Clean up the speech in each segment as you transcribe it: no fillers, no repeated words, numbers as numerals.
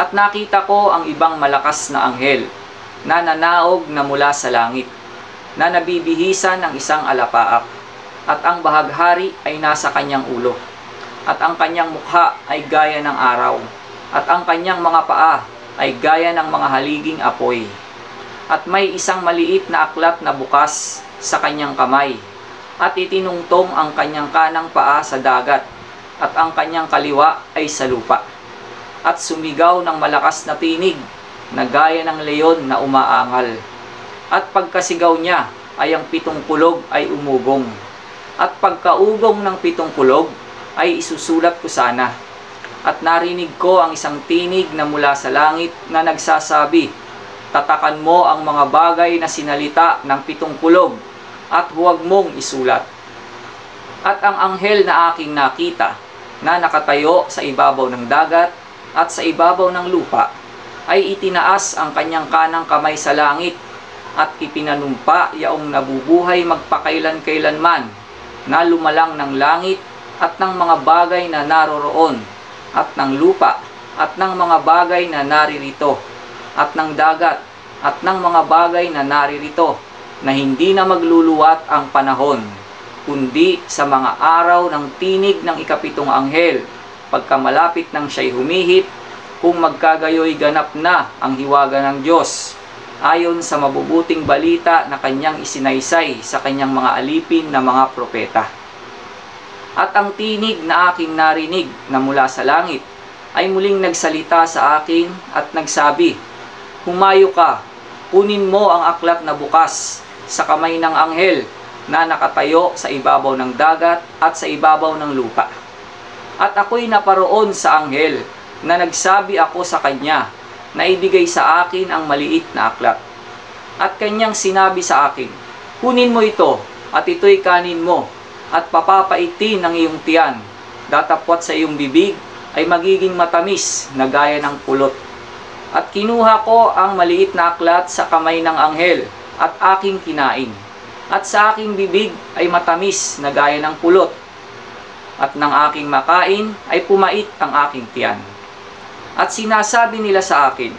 At nakita ko ang ibang malakas na anghel na nanaog na mula sa langit, na nabibihisan ng isang alapaap, at ang bahaghari ay nasa kanyang ulo, at ang kanyang mukha ay gaya ng araw, at ang kanyang mga paa ay gaya ng mga haliging apoy. At may isang maliit na aklat na bukas sa kanyang kamay, at itinungtong ang kanyang kanang paa sa dagat, at ang kanyang kaliwa ay sa lupa. At sumigaw ng malakas na tinig na gaya ng leon na umaangal. At pagkasigaw niya ay ang 7 kulog ay umugong. At pagkaugong ng 7 kulog ay isusulat ko sana. At narinig ko ang isang tinig na mula sa langit na nagsasabi, "Tatakan mo ang mga bagay na sinalita ng 7 kulog at huwag mong isulat." At ang anghel na aking nakita na nakatayo sa ibabaw ng dagat at sa ibabaw ng lupa ay itinaas ang kanyang kanang kamay sa langit at ipinanumpa yaong nabubuhay magpakailan-kailanman na lumalang ng langit at ng mga bagay na naroroon at ng lupa at ng mga bagay na naririto at ng dagat at ng mga bagay na naririto, na hindi na magluluwat ang panahon, kundi sa mga araw ng tinig ng ika-7 anghel, pagkamalapit ng siya'y humihit, kung magkagayoy ganap na ang hiwaga ng Diyos, ayon sa mabubuting balita na kanyang isinaysay sa kanyang mga alipin na mga propeta. At ang tinig na aking narinig na mula sa langit ay muling nagsalita sa akin at nagsabi, "Humayo ka, kunin mo ang aklat na bukas sa kamay ng anghel na nakatayo sa ibabaw ng dagat at sa ibabaw ng lupa." At ako'y naparoon sa anghel na nagsabi ako sa kanya na ibigay sa akin ang maliit na aklat. At kanyang sinabi sa akin, "Kunin mo ito at ito'y kanin mo at papapaitin ng iyong tiyan. Datapwat sa iyong bibig ay magiging matamis na gaya ng pulot." At kinuha ko ang maliit na aklat sa kamay ng anghel at aking kinain. At sa aking bibig ay matamis na gaya ng pulot. At ng aking makain ay pumait ang aking tiyan. At sinasabi nila sa akin,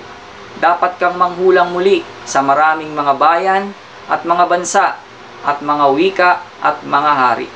"Dapat kang manghulang muli sa maraming mga bayan at mga bansa at mga wika at mga hari."